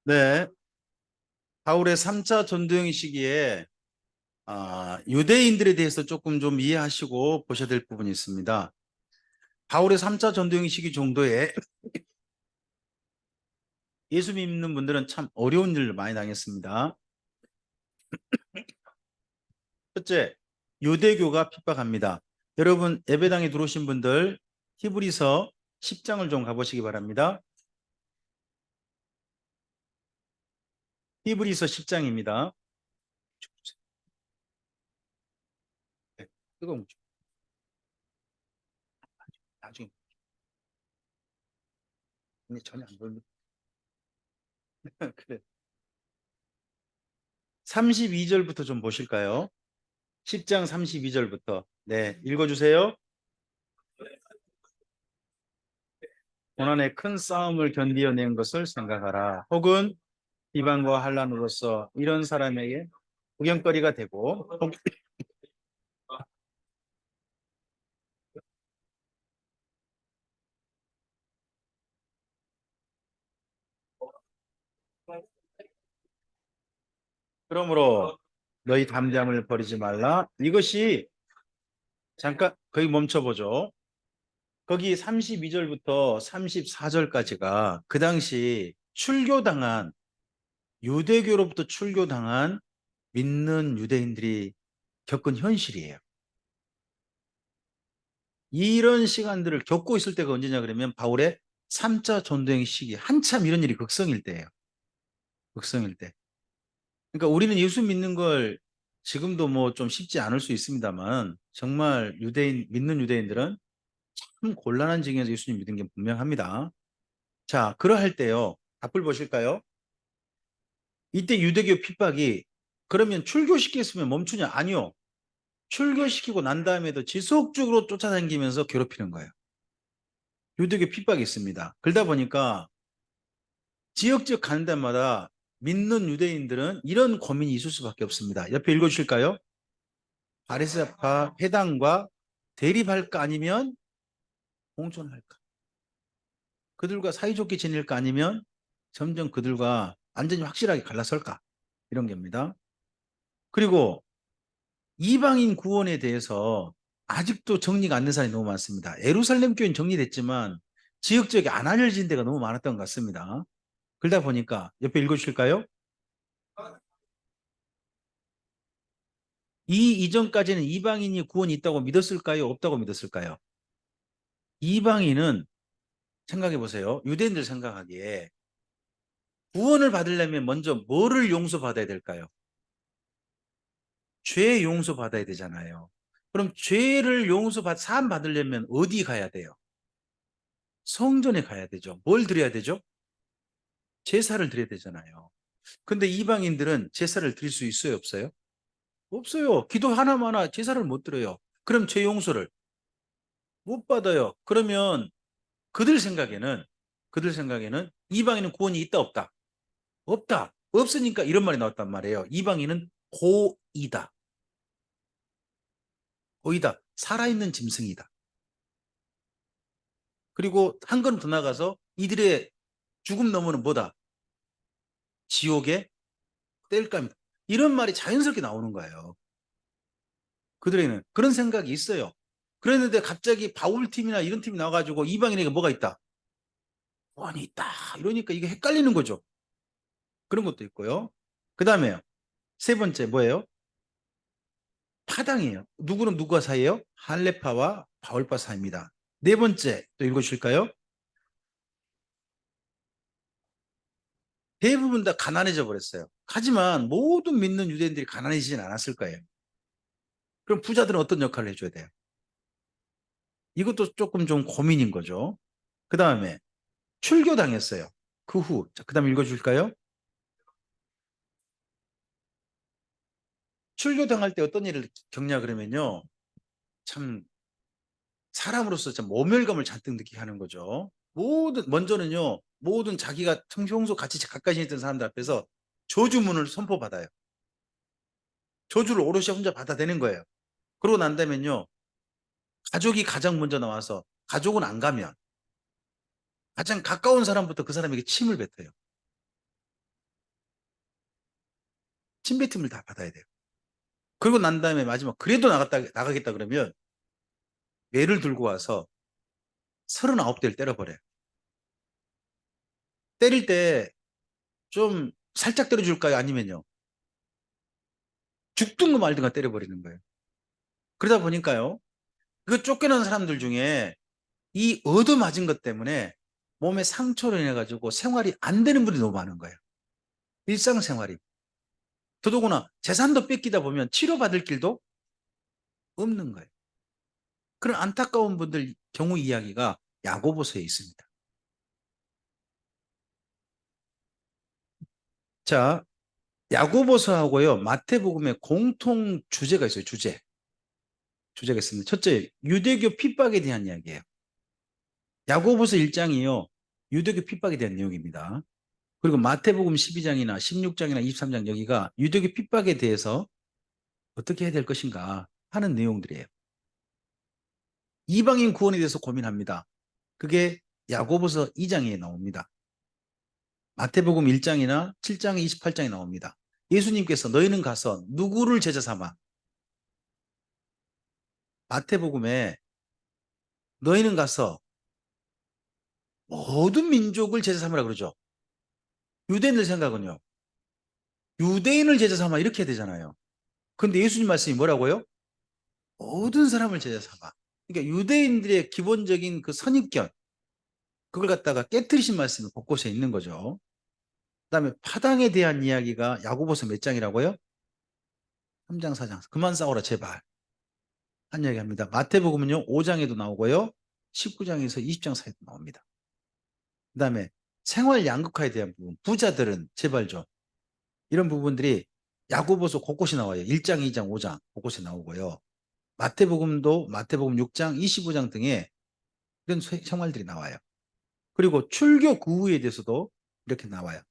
네, 바울의 3차 전도행 시기에 유대인들에 대해서 조금 좀 이해하시고 보셔야 될 부분이 있습니다. 바울의 3차 전도행 시기 정도에 예수 믿는 분들은 참 어려운 일을 많이 당했습니다. 첫째, 유대교가 핍박합니다. 여러분 예배당에 들어오신 분들 히브리서 10장을 좀 가보시기 바랍니다. 히브리서 10장입니다. 네, 뜨거운 거 좀. 나중에 근데 전혀 안 보입니다. 그래. 32절부터 좀 보실까요? 10장 32절부터. 네, 읽어주세요. 고난의 큰 싸움을 견디어낸 것을 생각하라. 혹은 비방과 환난으로서 이런 사람에게 구경거리가 되고 그러므로 너희 담대함을 버리지 말라. 이것이 잠깐 거기 멈춰보죠. 거기 32절부터 34절까지가 그 당시 출교당한 유대교로부터 출교당한 믿는 유대인들이 겪은 현실이에요. 이런 시간들을 겪고 있을 때가 언제냐 그러면 바울의 3차 전도행 시기 한참 이런 일이 극성일 때예요. 극성일 때. 그러니까 우리는 예수 믿는 걸 지금도 뭐 좀 쉽지 않을 수 있습니다만 정말 믿는 유대인들은 참 곤란한 지경에서 예수님 믿은 게 분명합니다. 자, 그러할 때요. 답을 보실까요? 이때 유대교 핍박이 그러면 출교시켰으면 멈추냐? 아니요. 출교시키고 난 다음에도 지속적으로 쫓아다니면서 괴롭히는 거예요. 유대교 핍박이 있습니다. 그러다 보니까 지역지역 가는 데마다 믿는 유대인들은 이런 고민이 있을 수밖에 없습니다. 옆에 읽어주실까요? 바리새파 회당과 대립할까 아니면 공존할까? 그들과 사이좋게 지낼까 아니면 점점 그들과 완전히 확실하게 갈라설까? 이런 겁니다. 그리고 이방인 구원에 대해서 아직도 정리가 안 된 사람이 너무 많습니다. 예루살렘 교회는 정리됐지만 지역지역에 안 알려진 데가 너무 많았던 것 같습니다. 그러다 보니까 옆에 읽어주실까요? 이 이전까지는 이방인이 구원이 있다고 믿었을까요? 없다고 믿었을까요? 이방인은 생각해 보세요. 유대인들 생각하기에 구원을 받으려면 먼저 뭐를 용서받아야 될까요? 죄 용서받아야 되잖아요. 그럼 죄를 사함 받으려면 어디 가야 돼요? 성전에 가야 되죠. 뭘 드려야 되죠? 제사를 드려야 되잖아요. 근데 이방인들은 제사를 드릴 수 있어요, 없어요? 없어요. 기도 하나마나 제사를 못 드려요. 그럼 죄 용서를 못 받아요. 그러면 그들 생각에는 그들 생각에는 이방인은 구원이 있다 없다? 없다. 없으니까 이런 말이 나왔단 말이에요. 이방인은 고이다. 고이다. 살아있는 짐승이다. 그리고 한 걸음 더 나가서 이들의 죽음 너머는 뭐다? 지옥의 땔감이다. 이런 말이 자연스럽게 나오는 거예요. 그들에게는 그런 생각이 있어요. 그랬는데 갑자기 바울 팀이나 이런 팀이 나와가지고 이방인에게 뭐가 있다? 구원이 있다. 이러니까 이게 헷갈리는 거죠. 그런 것도 있고요. 그 다음에요. 세 번째 뭐예요? 파당이에요. 누구는 누구와 사이에요? 할레파와 바울파 사이입니다. 네 번째 또 읽어주실까요? 대부분 다 가난해져 버렸어요. 하지만 모든 믿는 유대인들이 가난해지진 않았을 거예요. 그럼 부자들은 어떤 역할을 해줘야 돼요? 이것도 조금 좀 고민인 거죠. 그 다음에 출교당했어요. 그 후, 그 다음에 읽어줄까요? 출교당할 때 어떤 일을 겪냐 그러면요. 참 사람으로서 참 모멸감을 잔뜩 느끼게 하는 거죠. 먼저는요, 모든 자기가 평소 같이 가까이 지냈던 사람들 앞에서 저주문을 선포받아요. 저주를 오롯이 혼자 받아내는 거예요. 그러고 난 다음에는요, 가족이 가장 먼저 나와서 가족은 안 가면 가장 가까운 사람부터 그 사람에게 침을 뱉어요. 침뱉음을 다 받아야 돼요. 그리고 난 다음에 마지막 그래도 나가겠다 그러면 매를 들고 와서 39대를 때려버려요. 때릴 때 좀 살짝 때려줄까요? 아니면요? 죽든가 말든가 때려버리는 거예요. 그러다 보니까요. 그 쫓겨난 사람들 중에 이 얻어맞은 것 때문에 몸에 상처로 인해 가지고 생활이 안 되는 분이 너무 많은 거예요. 일상생활이. 더더구나 재산도 뺏기다 보면 치료받을 길도 없는 거예요. 그런 안타까운 분들 경우 이야기가 야고보서에 있습니다. 자, 야고보서하고요, 마태복음의 공통 주제가 있어요. 주제가 있습니다. 첫째, 유대교 핍박에 대한 이야기예요. 야고보서 1장이요, 유대교 핍박에 대한 내용입니다. 그리고 마태복음 12장이나 16장이나 23장 여기가 유대교 핍박에 대해서 어떻게 해야 될 것인가 하는 내용들이에요. 이방인 구원에 대해서 고민합니다. 그게 야고보서 2장에 나옵니다. 마태복음 1장이나 7장 28장에 나옵니다. 예수님께서 너희는 가서 누구를 제자 삼아? 마태복음에 너희는 가서 모든 민족을 제자 삼으라 그러죠. 유대인들 생각은요. 유대인을 제자 삼아 이렇게 해야 되잖아요. 근데 예수님 말씀이 뭐라고요? 모든 사람을 제자 삼아. 그러니까 유대인들의 기본적인 그 선입견, 그걸 갖다가 깨뜨리신 말씀이 곳곳에 있는 거죠. 그다음에 파당에 대한 이야기가 야고보서 몇 장이라고요? 3장 4장. 그만 싸워라 제발. 한 이야기합니다. 마태복음은요 5장에도 나오고요 19장에서 20장 사이도 나옵니다. 그다음에 생활 양극화에 대한 부분, 부자들은 제발 좀, 이런 부분들이 야고보서 곳곳이 나와요. 1장 2장 5장 곳곳이 나오고요. 마태복음도 마태복음 6장 25장 등에 이런 생활들이 나와요. 그리고 출교 그 후에 대해서도 이렇게 나와요.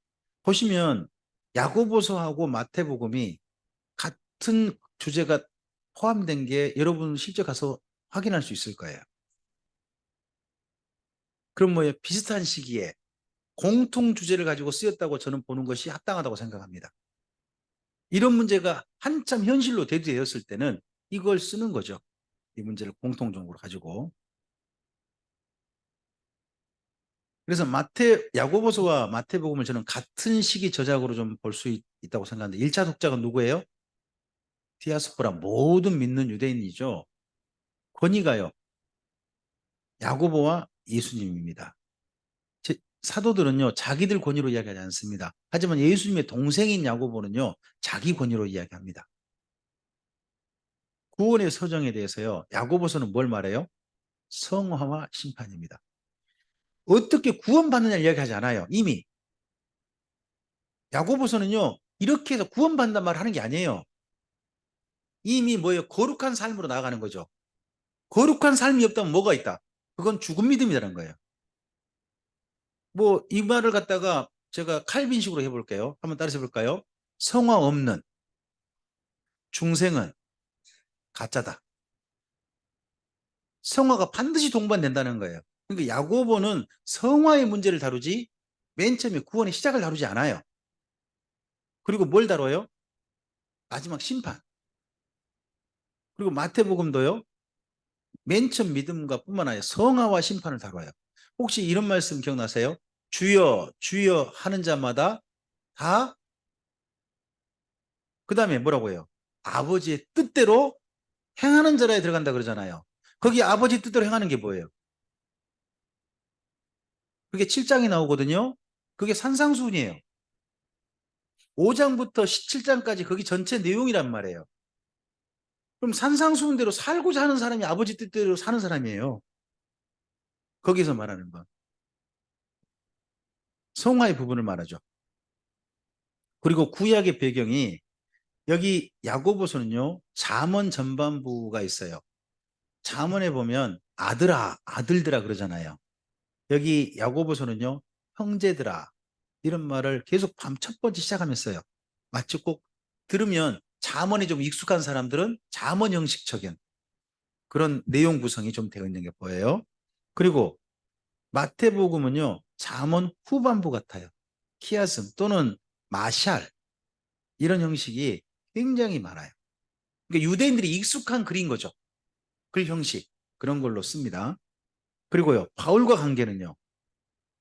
보시면 야고보서하고 마태복음이 같은 주제가 포함된 게 여러분 실제 가서 확인할 수 있을 거예요. 그럼 뭐 비슷한 시기에 공통 주제를 가지고 쓰였다고 저는 보는 것이 합당하다고 생각합니다. 이런 문제가 한참 현실로 대두되었을 때는 이걸 쓰는 거죠. 이 문제를 공통적으로 가지고. 그래서 야고보서와 마태복음을 저는 같은 시기 저작으로 좀 볼 수 있다고 생각하는데 1차 독자가 누구예요? 디아스포라 모든 믿는 유대인이죠. 권위가요. 야고보와 예수님입니다. 사도들은요 자기들 권위로 이야기하지 않습니다. 하지만 예수님의 동생인 야고보는요 자기 권위로 이야기합니다. 구원의 서정에 대해서요 야고보서는 뭘 말해요? 성화와 심판입니다. 어떻게 구원받느냐를 이야기하지 않아요. 이미 야고보서는요 이렇게 해서 구원받는단 말을 하는 게 아니에요. 이미 뭐예요? 거룩한 삶으로 나아가는 거죠. 거룩한 삶이 없다면 뭐가 있다? 그건 죽은 믿음이라는 거예요. 뭐 이 말을 갖다가 제가 칼빈식으로 해볼게요. 한번 따라서 해볼까요? 성화 없는 중생은 가짜다. 성화가 반드시 동반된다는 거예요. 그러니까 야고보는 성화의 문제를 다루지 맨 처음에 구원의 시작을 다루지 않아요. 그리고 뭘 다뤄요? 마지막 심판. 그리고 마태복음도요. 맨 처음 믿음과 뿐만 아니라 성화와 심판을 다뤄요. 혹시 이런 말씀 기억나세요? 주여 주여 하는 자마다 다 그 다음에 뭐라고 해요? 아버지의 뜻대로 행하는 자라에 들어간다 그러잖아요. 거기 아버지 뜻대로 행하는 게 뭐예요? 그게 7장이 나오거든요. 그게 산상수훈이에요. 5장부터 17장까지 거기 전체 내용이란 말이에요. 그럼 산상수훈대로 살고자 하는 사람이 아버지 뜻대로 사는 사람이에요. 거기서 말하는 건 성화의 부분을 말하죠. 그리고 구약의 배경이 여기 야고보서는요 잠언 전반부가 있어요. 잠언에 보면 아들아 아들들아 그러잖아요. 여기 야고보서는요 형제들아 이런 말을 계속 밤 첫 번째 시작하면서요. 마치 꼭 들으면 잠언이 좀 익숙한 사람들은 잠언 형식적인 그런 내용 구성이 좀 되어 있는 게 보여요. 그리고 마태복음은요 잠언 후반부 같아요. 키아슴 또는 마샬 이런 형식이 굉장히 많아요. 그러니까 유대인들이 익숙한 글인 거죠. 글 형식 그런 걸로 씁니다. 그리고요 바울과 관계는요.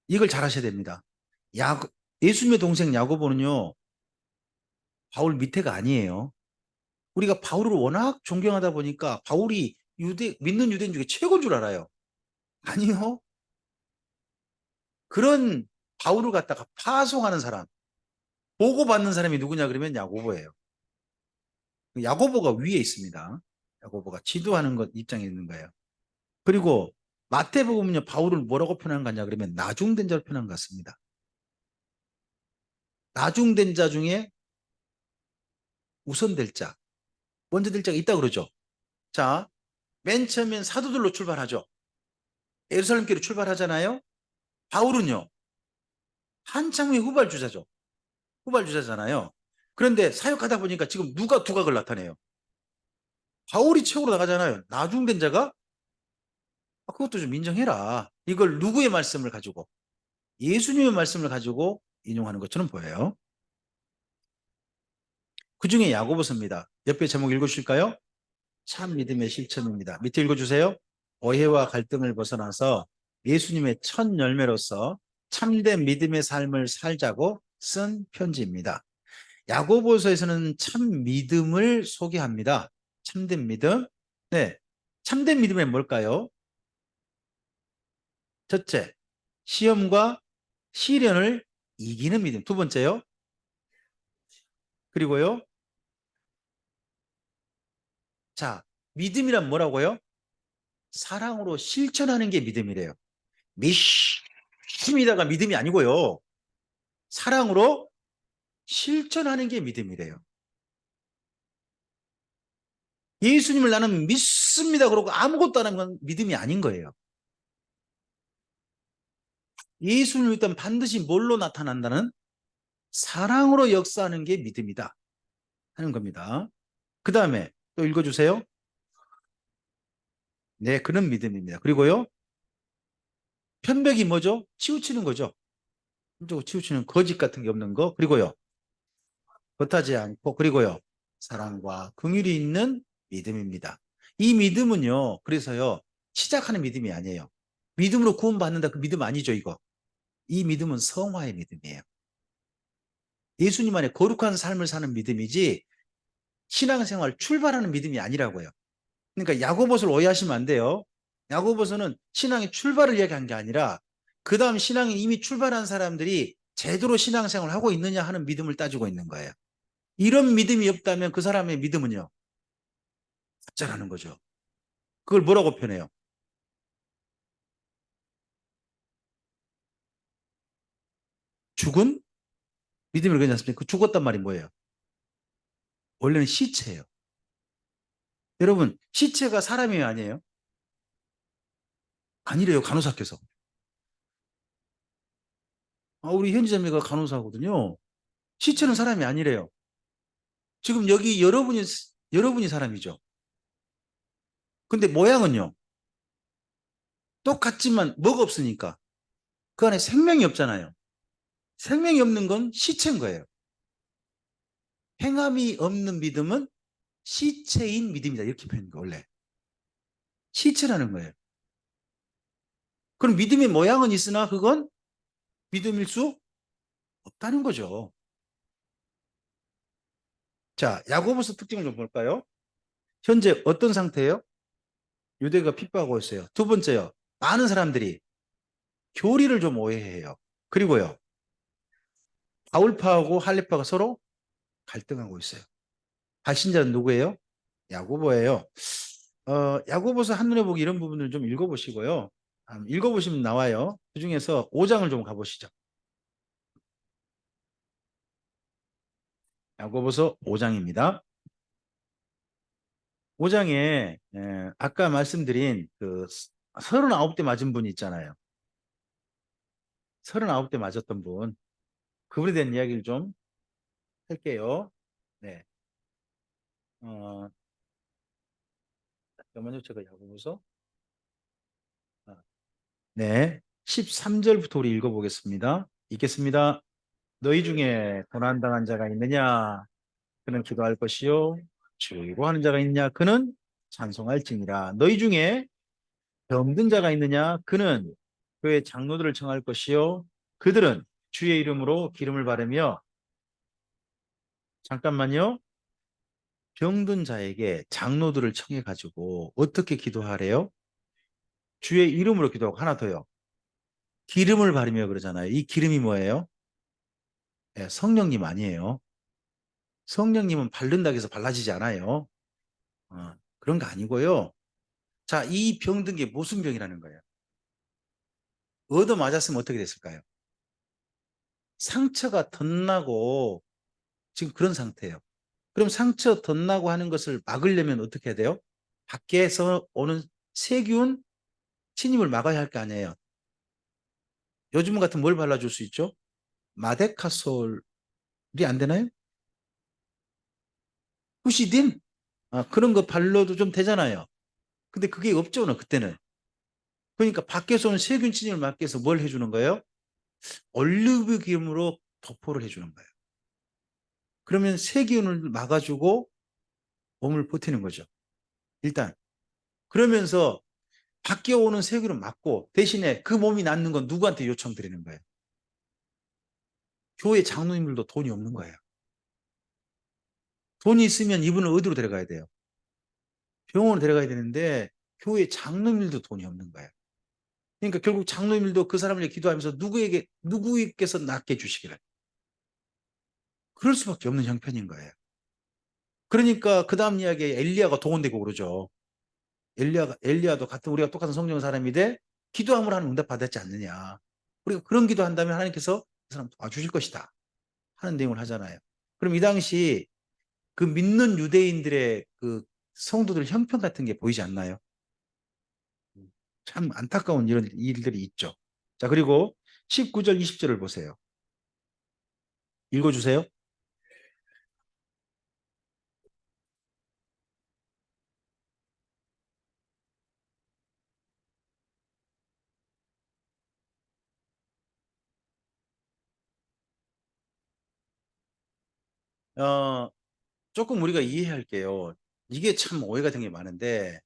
이걸 잘 하셔야 됩니다. 야, 예수님의 동생 야고보는요. 바울 밑에가 아니에요. 우리가 바울을 워낙 존경하다 보니까 바울이 믿는 유대인 중에 최고인 줄 알아요. 아니요. 그런 바울을 갖다가 파송하는 사람, 보고받는 사람이 누구냐 그러면 야고보예요. 야고보가 위에 있습니다. 야고보가 지도하는 것 입장에 있는 거예요. 그리고 마태복음은요 바울을 뭐라고 표현한 거냐 그러면 나중된 자로 표현한 것 같습니다. 나중된 자 중에 우선될 자, 먼저 될 자가 있다 그러죠. 자, 맨 처음엔 사도들로 출발하죠. 예루살렘교로 출발하잖아요. 바울은요 한창 후에 후발주자죠. 후발주자잖아요. 그런데 사역하다 보니까 지금 누가 두각을 나타내요. 바울이 최고로 나가잖아요. 나중된 자가 그것도 좀 인정해라. 이걸 누구의 말씀을 가지고 예수님의 말씀을 가지고 인용하는 것처럼 보여요. 그 중에 야고보서입니다. 옆에 제목 읽으실까요? 참 믿음의 실천입니다. 밑에 읽어주세요. 오해와 갈등을 벗어나서 예수님의 첫 열매로서 참된 믿음의 삶을 살자고 쓴 편지입니다. 야고보서에서는 참 믿음을 소개합니다. 참된 믿음. 네. 참된 믿음은 뭘까요? 첫째, 시험과 시련을 이기는 믿음. 두 번째요. 그리고요. 자, 믿음이란 뭐라고요? 사랑으로 실천하는 게 믿음이래요. 믿음이다가 믿음이 아니고요. 사랑으로 실천하는 게 믿음이래요. 예수님을 나는 믿습니다. 그러고 아무것도 안 하는 건 믿음이 아닌 거예요. 예수님을 일단 반드시 뭘로 나타난다는 사랑으로 역사하는 게 믿음이다 하는 겁니다. 그 다음에 또 읽어주세요. 네, 그런 믿음입니다. 그리고요. 편백이 뭐죠? 치우치는 거죠. 치우치는 거짓 같은 게 없는 거. 그리고요. 겉하지 않고 그리고요. 사랑과 긍휼이 있는 믿음입니다. 이 믿음은요. 그래서요. 시작하는 믿음이 아니에요. 믿음으로 구원받는다 그 믿음 아니죠 이거. 이 믿음은 성화의 믿음이에요. 예수님 안에 거룩한 삶을 사는 믿음이지 신앙생활 출발하는 믿음이 아니라고요. 그러니까 야고보서를 오해하시면 안 돼요. 야고보서는 신앙의 출발을 이야기한 게 아니라 그 다음 신앙이 이미 출발한 사람들이 제대로 신앙생활을 하고 있느냐 하는 믿음을 따지고 있는 거예요. 이런 믿음이 없다면 그 사람의 믿음은요. 가짜라는 거죠. 그걸 뭐라고 표현해요? 죽은 믿음을 그러지 않습니까? 그 죽었단 말이 뭐예요? 원래는 시체예요. 여러분 시체가 사람이 아니에요? 아니래요. 간호사께서. 우리 현지자매가 간호사거든요. 시체는 사람이 아니래요. 지금 여기 여러분이 사람이죠. 근데 모양은요. 똑같지만 뭐가 없으니까 그 안에 생명이 없잖아요. 생명이 없는 건 시체인 거예요. 행함이 없는 믿음은 시체인 믿음이다. 이렇게 표현한 거 원래. 시체라는 거예요. 그럼 믿음의 모양은 있으나 그건 믿음일 수 없다는 거죠. 자, 야고보서 특징을 좀 볼까요? 현재 어떤 상태예요? 유대가 핍박하고 있어요. 두 번째요. 많은 사람들이 교리를 좀 오해해요. 그리고요. 바울파하고 할례파가 서로 갈등하고 있어요. 발신자는 누구예요? 야고보예요. 야고보서 한눈에 보기 이런 부분을 좀 읽어보시고요. 읽어보시면 나와요. 그중에서 5장을 좀 가보시죠. 야고보서 5장입니다. 5장에 아까 말씀드린 그 39대 맞은 분 있잖아요. 39대 맞았던 분. 그분에 대한 이야기를 좀 할게요. 네. 어, 잠깐만요. 제가 야고보서. 아, 네. 13절부터 우리 읽어보겠습니다. 읽겠습니다. 너희 중에 고난당한 자가 있느냐? 그는 기도할 것이요 주의로 하는 자가 있냐 그는 찬송할지니라. 너희 중에 병든 자가 있느냐 그는 그의 장로들을 청할 것이요 그들은 주의 이름으로 기름을 바르며. 잠깐만요. 병든 자에게 장로들을 청해 가지고 어떻게 기도하래요? 주의 이름으로 기도하고. 하나 더요. 기름을 바르며 그러잖아요. 이 기름이 뭐예요? 예, 성령님 아니에요. 성령님은 바른다고 해서 발라지지 않아요. 그런 거 아니고요. 자, 이 병든 게 무슨 병이라는 거예요? 얻어 맞았으면 어떻게 됐을까요? 상처가 덧나고 지금 그런 상태예요. 그럼 상처 덧나고 하는 것을 막으려면 어떻게 해야 돼요? 밖에서 오는 세균 침입을 막아야 할 거 아니에요. 요즘 같은 뭘 발라줄 수 있죠? 마데카솔이 안 되나요? 후시딘? 그런 거 발라도 좀 되잖아요. 근데 그게 없죠, 그때는. 그러니까 밖에서 오는 세균 침입을 막기 위해서 뭘 해주는 거예요? 올리브 기름으로 도포를 해주는 거예요. 그러면 세균을 막아주고 몸을 버티는 거죠. 일단. 그러면서 밖에 오는 세균을 막고 대신에 그 몸이 낫는 건 누구한테 요청드리는 거예요? 교회 장로님들도 돈이 없는 거예요. 돈이 있으면 이분을 어디로 데려가야 돼요? 병원으로 데려가야 되는데 교회 장로님들도 돈이 없는 거예요. 그러니까 결국 장로님들도 그 사람을 기도하면서 누구에게서 낫게 해주시기를. 그럴 수밖에 없는 형편인 거예요. 그러니까 그 다음 이야기에 엘리야가 동원되고 그러죠. 엘리야도 같은 우리가 똑같은 성령 사람인데 기도함을 하는 응답 받았지 않느냐. 우리가 그런 기도한다면 하나님께서 그 사람 도와주실 것이다 하는 내용을 하잖아요. 그럼 이 당시 그 믿는 유대인들의 그 성도들 형편 같은 게 보이지 않나요? 참 안타까운 이런 일들이 있죠. 자, 그리고 19절, 20절을 보세요. 읽어주세요. 어, 조금 우리가 이해할게요. 이게 참 오해가 된 게 많은데,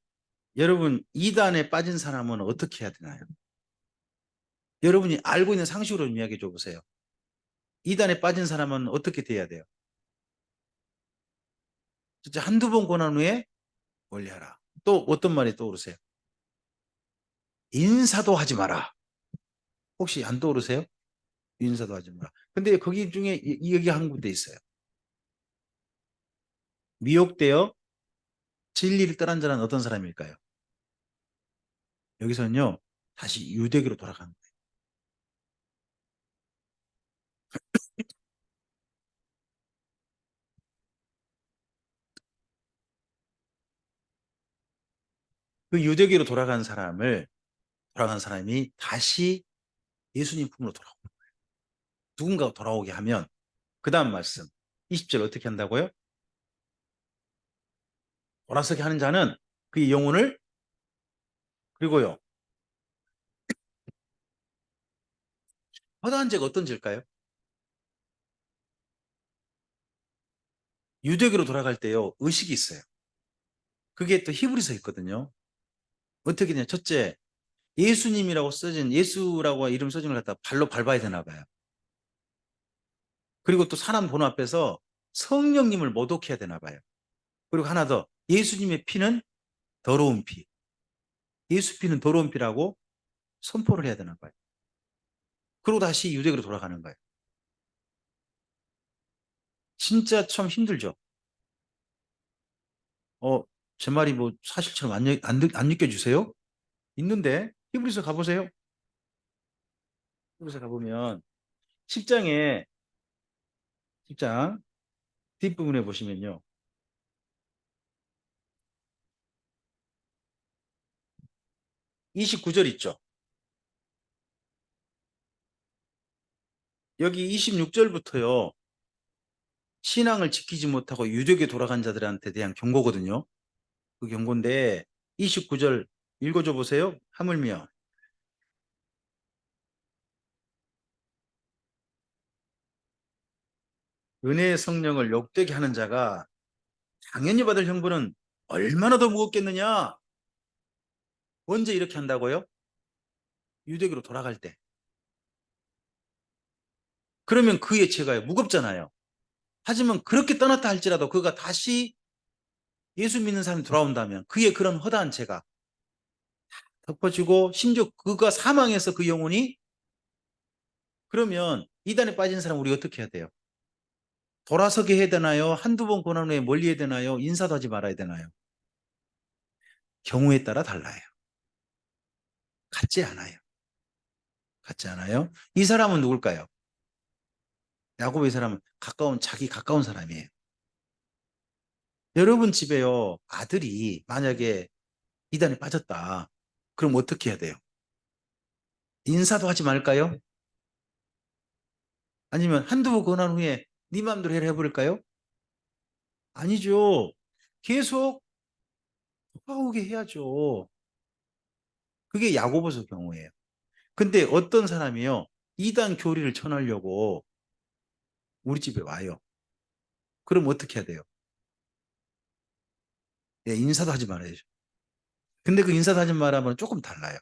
여러분, 이단에 빠진 사람은 어떻게 해야 되나요? 여러분이 알고 있는 상식으로 좀 이야기해 줘 보세요. 이단에 빠진 사람은 어떻게 돼야 돼요? 진짜 한두 번 고난 후에 멀리하라. 또 어떤 말이 떠오르세요? 인사도 하지 마라. 혹시 안 떠오르세요? 인사도 하지 마라. 근데 거기 중에 여기 한 군데 있어요. 미혹되어 진리를 떠난 자는 어떤 사람일까요? 여기서는요, 다시 유대교로 돌아가는 거예요. 그 유대교로 돌아간 사람이 다시 예수님 품으로 돌아오고, 누군가가 돌아오게 하면, 그 다음 말씀, 20절 어떻게 한다고요? 돌아서게 하는 자는 그의 영혼을, 그리고요, 허다한 죄가 어떤 죄일까요? 유대교로 돌아갈 때요, 의식이 있어요. 그게 또 히브리서 있거든요. 어떻게 되냐, 첫째, 예수님이라고 써진, 예수라고 이름 써진 걸 갖다 발로 밟아야 되나 봐요. 그리고 또 사람 보는 앞에서 성령님을 모독해야 되나 봐요. 그리고 하나 더, 예수님의 피는 더러운 피. 예수 피는 더러운 피라고 선포를 해야 되나 봐요. 그리고 다시 유대교로 돌아가는 거예요. 진짜 참 힘들죠. 어, 제 말이 뭐 사실처럼 안 느껴지세요? 있는데, 히브리서 가보세요. 히브리서 가보면 10장에 10장 뒷부분에 보시면요. 29절 있죠. 여기 26절부터요. 신앙을 지키지 못하고 유대교에 돌아간 자들한테 대한 경고거든요. 그 경고인데 29절 읽어줘 보세요. 하물며 은혜의 성령을 욕되게 하는 자가 당연히 받을 형벌은 얼마나 더 무겁겠느냐? 언제 이렇게 한다고요? 유대교로 돌아갈 때. 그러면 그의 죄가 무겁잖아요. 하지만 그렇게 떠났다 할지라도 그가 다시 예수 믿는 사람이 돌아온다면 그의 그런 허다한 죄가 덮어지고 심지어 그가 사망해서 그 영혼이 그러면 이단에 빠진 사람 우리 어떻게 해야 돼요? 돌아서게 해야 되나요? 한두 번 고난 후에 멀리 해야 되나요? 인사도 하지 말아야 되나요? 경우에 따라 달라요. 같지 않아요. 같지 않아요? 이 사람은 누굴까요? 야곱의 사람은 자기 가까운 사람이에요. 여러분 집에요, 아들이 만약에 이단에 빠졌다. 그럼 어떻게 해야 돼요? 인사도 하지 말까요? 아니면 한두 번 고난 후에 네 마음대로 해버릴까요? 아니죠. 계속 돌아오게 해야죠. 그게 야고보서 경우예요. 근데 어떤 사람이요, 이단 교리를 전하려고 우리 집에 와요. 그럼 어떻게 해야 돼요? 예, 인사도 하지 말아야죠. 근데 그 인사도 하지 말하면 조금 달라요.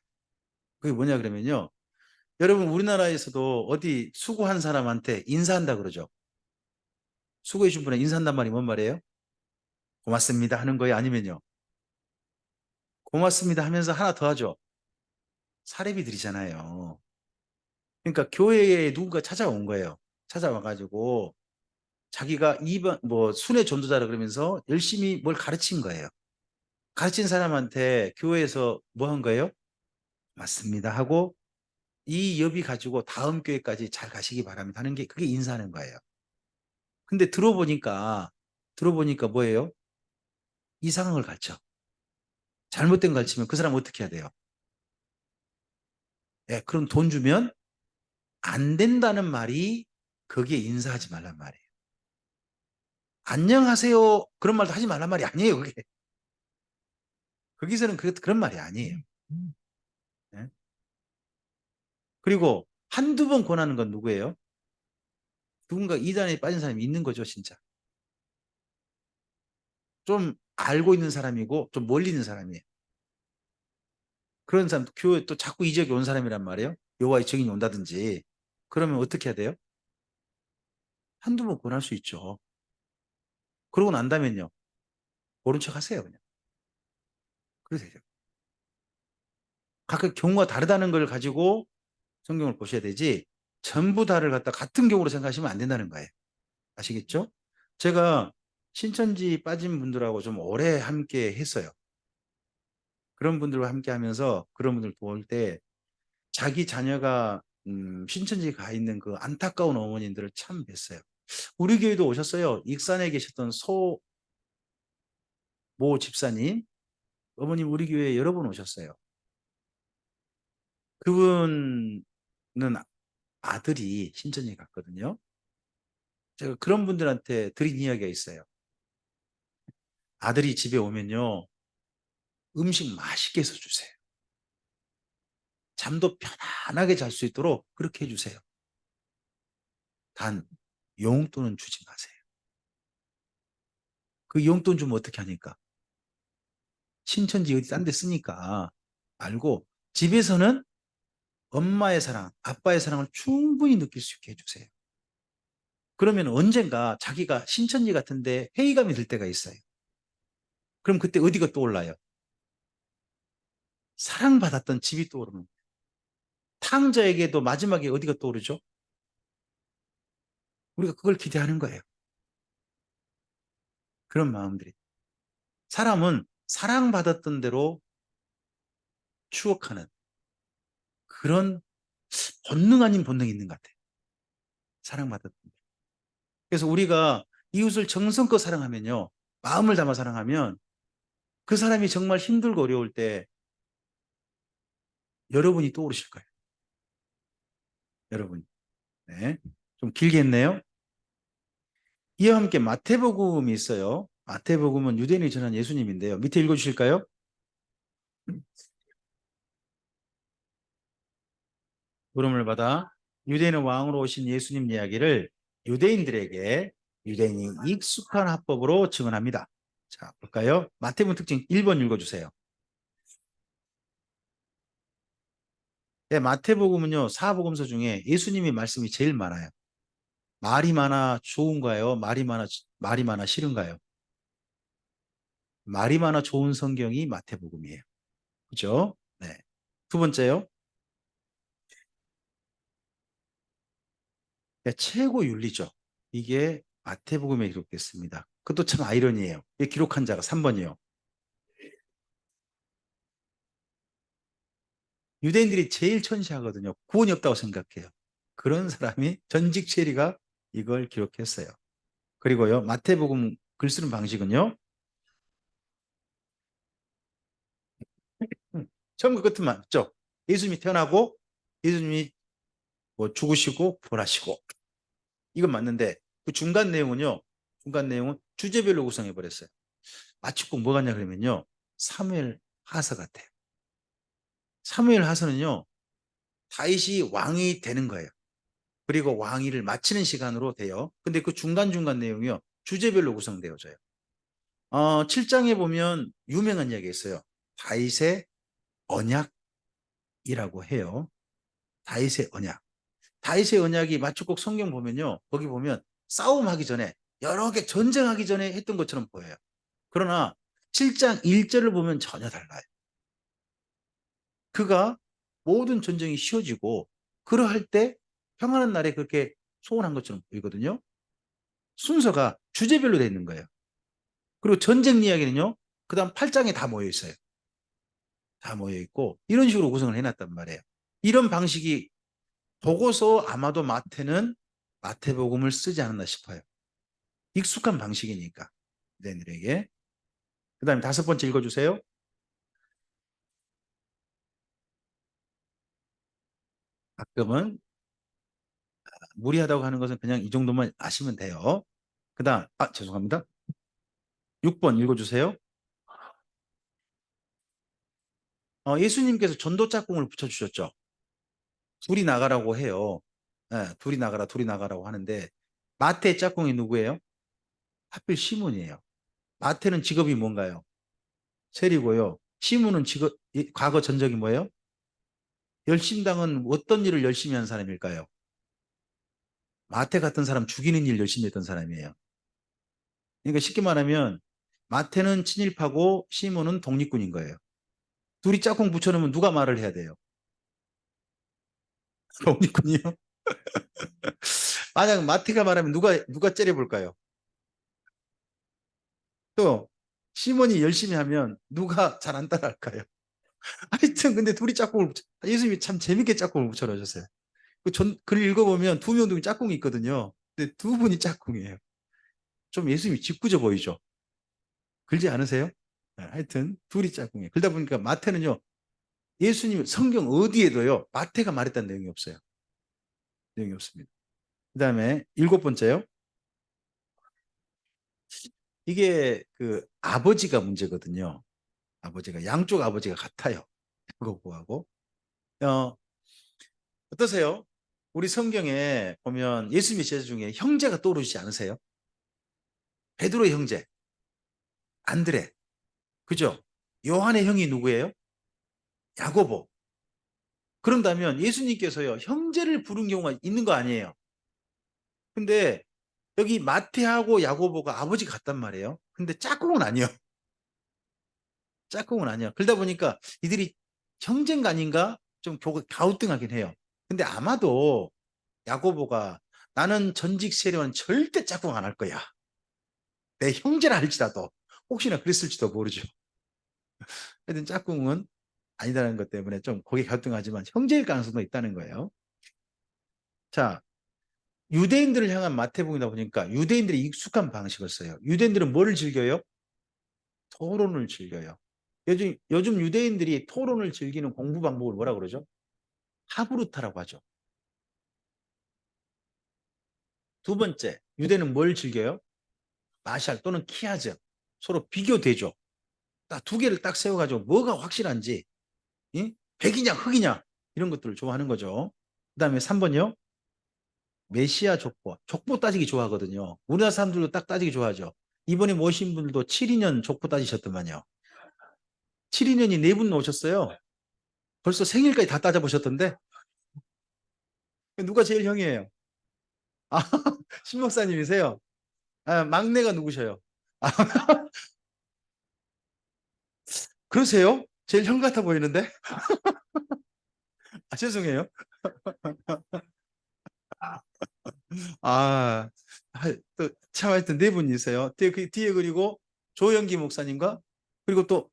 그게 뭐냐 그러면요. 여러분 우리나라에서도 어디 수고한 사람한테 인사한다 그러죠. 수고해 준 분에 인사한단 말이 뭔 말이에요? 고맙습니다 하는 거예요? 아니면요. 고맙습니다 하면서 하나 더 하죠. 사례비 드리잖아요. 그러니까 교회에 누군가 찾아온 거예요. 찾아와가지고 자기가 이번 뭐 순회 전도자라 그러면서 열심히 뭘 가르친 거예요. 가르친 사람한테 교회에서 뭐 한 거예요? 맞습니다 하고 이 여비 가지고 다음 교회까지 잘 가시기 바랍니다 하는 게 그게 인사하는 거예요. 근데 들어보니까 뭐예요? 이상한 걸 가르쳐. 잘못된 걸 가르치면 그 사람 어떻게 해야 돼요? 예, 그럼 돈 주면 안 된다는 말이 거기에 인사하지 말란 말이에요. 안녕하세요. 그런 말도 하지 말란 말이 아니에요. 그게. 거기서는 그런 말이 아니에요. 예? 그리고 한두 번 권하는 건 누구예요? 누군가 이단에 빠진 사람이 있는 거죠, 진짜. 좀 알고 있는 사람이고 좀 멀리 있는 사람이에요. 그런 사람 교회 또 자꾸 이적이 온 사람이란 말이에요. 여호와의 증인이 온다든지. 그러면 어떻게 해야 돼요? 한두 번 권할 수 있죠. 그러고 난다면요. 모른 척 하세요, 그냥. 그러세요. 각각 경우가 다르다는 걸 가지고 성경을 보셔야 되지 전부 다를 갖다 같은 경우로 생각하시면 안 된다는 거예요. 아시겠죠? 제가 신천지 빠진 분들하고 좀 오래 함께 했어요. 그런 분들과 함께 하면서 그런 분들 도울 때 자기 자녀가 신천지 가 있는 그 안타까운 어머님들을 참 뵀어요. 우리 교회도 오셨어요. 익산에 계셨던 소 모 집사님, 어머님 우리 교회에 여러 번 오셨어요. 그분은 아들이 신천지 갔거든요. 제가 그런 분들한테 드린 이야기가 있어요. 아들이 집에 오면요, 음식 맛있게 해서 주세요. 잠도 편안하게 잘 수 있도록 그렇게 해주세요. 단 용돈은 주지 마세요. 그 용돈 주면 어떻게 하니까? 신천지 어디 딴 데 쓰니까 말고 집에서는 엄마의 사랑, 아빠의 사랑을 충분히 느낄 수 있게 해주세요. 그러면 언젠가 자기가 신천지 같은데 회의감이 들 때가 있어요. 그럼 그때 어디가 떠올라요? 사랑받았던 집이 떠오르는. 탕자에게도 마지막에 어디가 떠오르죠? 우리가 그걸 기대하는 거예요. 그런 마음들이. 사람은 사랑받았던 대로 추억하는 그런 본능 아닌 본능이 있는 것 같아요. 사랑받았던 대로. 그래서 우리가 이웃을 정성껏 사랑하면요. 마음을 담아 사랑하면 그 사람이 정말 힘들고 어려울 때 여러분이 떠오르실 거예요. 여러분. 네. 좀 길게 했네요. 이와 함께 마태복음이 있어요. 마태복음은 유대인이 전한 예수님인데요. 밑에 읽어주실까요? 부름을 받아 유대인의 왕으로 오신 예수님 이야기를 유대인들에게 유대인이 익숙한 화법으로 증언합니다. 자, 볼까요? 마태복음 특징 1번 읽어주세요. 네, 마태복음은요, 사복음서 중에 예수님의 말씀이 제일 많아요. 말이 많아 좋은가요? 말이 많아 싫은가요? 말이 많아 좋은 성경이 마태복음이에요. 그죠? 네. 두 번째요. 네, 최고 윤리죠. 이게 마태복음에 기록됐습니다. 그것도 참 아이러니해요. 이 기록한 자가 3번이요. 유대인들이 제일 천시하거든요. 구원이 없다고 생각해요. 그런 사람이 전직 체리가 이걸 기록했어요. 그리고요, 마태복음 글 쓰는 방식은요, 처음과 끝은 맞죠. 예수님이 태어나고 예수님이 뭐 죽으시고 부활하시고 이건 맞는데 그 중간 내용은 주제별로 구성해 버렸어요. 마치 꼭 뭐 같냐 그러면요, 사무엘 하서 같아요. 사무엘 하서는요, 다윗이 왕이 되는 거예요. 그리고 왕위를 마치는 시간으로 돼요. 근데 그 중간중간 내용이요, 주제별로 구성되어져요. 7장에 보면 유명한 이야기가 있어요. 다윗의 언약이라고 해요. 다윗의 언약. 다윗의 언약이 마치 꼭 성경 보면요, 거기 보면 싸움하기 전에 여러 개 전쟁하기 전에 했던 것처럼 보여요. 그러나 7장 1절을 보면 전혀 달라요. 그가 모든 전쟁이 쉬워지고 그러할 때 평안한 날에 그렇게 소원한 것처럼 보이거든요. 순서가 주제별로 되어 있는 거예요. 그리고 전쟁 이야기는요, 그 다음 8장에 다 모여 있어요. 다 모여 있고 이런 식으로 구성을 해놨단 말이에요. 이런 방식이 보고서 아마도 마태는 마태복음을 쓰지 않았나 싶어요. 익숙한 방식이니까 유대인들에게. 그 다음에 다섯 번째 읽어주세요. 가끔은 무리하다고 하는 것은 그냥 이 정도만 아시면 돼요. 그 다음, 죄송합니다. 6번 읽어주세요. 예수님께서 전도 짝꿍을 붙여주셨죠. 둘이 나가라고 해요. 네, 둘이 나가라고 하는데 마태 짝꿍이 누구예요? 하필 시몬이에요. 마태는 직업이 뭔가요? 세리고요. 시몬은 과거 전적이 뭐예요? 열심당은 어떤 일을 열심히 한 사람일까요? 마태 같은 사람 죽이는 일 열심히 했던 사람이에요. 그러니까 쉽게 말하면 마태는 친일파고 시몬은 독립군인 거예요. 둘이 짝꿍 붙여놓으면 누가 말을 해야 돼요? 독립군이요? 만약 마태가 말하면 누가 째려볼까요? 또 시몬이 열심히 하면 누가 잘 안 따라할까요? 하여튼 근데 둘이 짝꿍을 예수님이 참 재밌게 짝꿍을 붙여놓으셨어요. 글 읽어보면 두 명 짝꿍이 있거든요. 근데 두 분이 짝꿍이에요. 좀 예수님이 짓궂어 보이죠? 그러지 않으세요? 네, 하여튼 둘이 짝꿍이에요. 그러다 보니까 마태는요, 예수님 성경 어디에도요, 마태가 말했다는 내용이 없어요. 내용이 없습니다. 그 다음에 일곱 번째요. 이게 그 아버지가 문제거든요. 양쪽 아버지가 같아요. 야고보하고. 어떠세요? 우리 성경에 보면 예수님의 제자 중에 형제가 떠오르지 않으세요? 베드로의 형제, 안드레. 그죠? 요한의 형이 누구예요? 야고보. 그런다면 예수님께서요, 형제를 부른 경우가 있는 거 아니에요? 근데 여기 마태하고 야고보가 아버지 같단 말이에요. 근데 짝꿍은 아니에요. 짝꿍은 아니에요. 그러다 보니까 이들이 형제인가 아닌가 좀 갸우뚱하긴 해요. 근데 아마도 야고보가 나는 전직 세력은 절대 짝꿍 안 할 거야. 내 형제라 할지라도 혹시나 그랬을지도 모르죠. 하여튼 짝꿍은 아니다는 것 때문에 좀 거기 갸우뚱하지만 형제일 가능성도 있다는 거예요. 자, 유대인들을 향한 마태복음이다 보니까 유대인들이 익숙한 방식을 써요. 유대인들은 뭐를 즐겨요? 토론을 즐겨요. 요즘 유대인들이 토론을 즐기는 공부 방법을 뭐라 그러죠? 하브루타라고 하죠. 두 번째, 유대는 뭘 즐겨요? 마샬 또는 키아즈. 서로 비교되죠. 딱 두 개를 딱 세워가지고 뭐가 확실한지, 응? 백이냐 흑이냐 이런 것들을 좋아하는 거죠. 그 다음에 3번이요. 메시아 족보. 족보 따지기 좋아하거든요. 우리나라 사람들도 딱 따지기 좋아하죠. 이번에 모신 분들도 72년 족보 따지셨더만요. 72년이 네 분 오셨어요. 벌써 생일까지 다 따져보셨던데 누가 제일 형이에요? 아, 신목사님이세요? 아, 막내가 누구셔요? 아, 그러세요? 제일 형 같아 보이는데? 아, 죄송해요. 아, 또, 참 하여튼 네 분이세요. 뒤에 그리고 조영기 목사님과 그리고 또